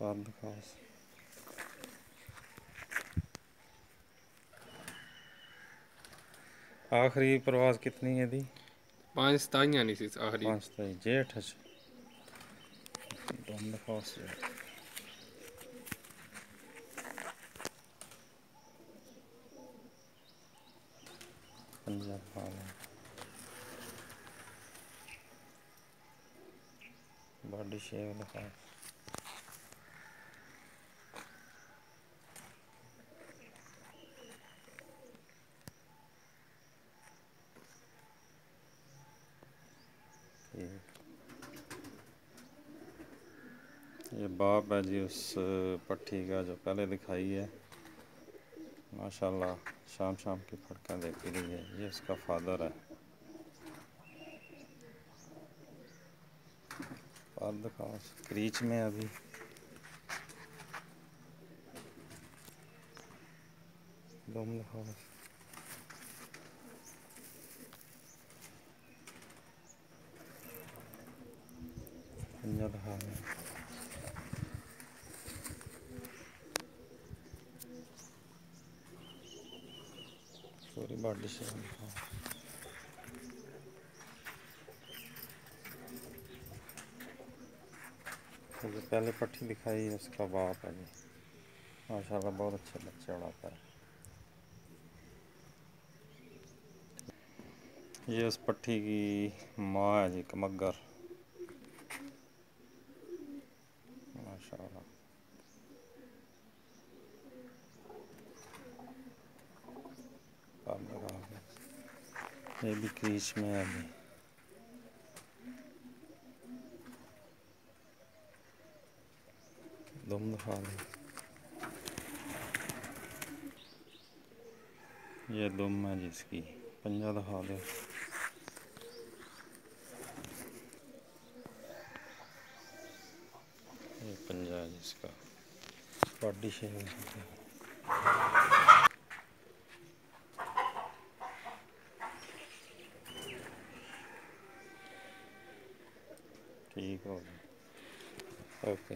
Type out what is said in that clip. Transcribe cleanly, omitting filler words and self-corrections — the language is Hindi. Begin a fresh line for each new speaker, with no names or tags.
खास आखिरी प्रवास कितनी है दी?
5 सताइयां नहीं सी आखिरी।
5 ताई जेठ दम खास पंजाब बॉडी शेप खास ये बाप है जी उस पट्टी का जो पहले दिखाई है। माशाल्लाह शाम शाम की फड़कें देती रही है। ये उसका फादर है। फादर खास क्रीच में अभी दम खास पंजा दिखा है। पूरी बॉडी शेप जो पहले पट्टी दिखाई उसका बाप है जी। माशाल्लाह बहुत अच्छे बच्चे उड़ाता है। ये उस पट्टी की माँ है जी कमगर। माशाल्लाह ये भी क्रीच में है अभी। दम दिखा दो। ये दुम है जिसकी पंजा दिखा दो। ये पंजा है जिसका बॉडी शेप ठीक हो गया। ओके।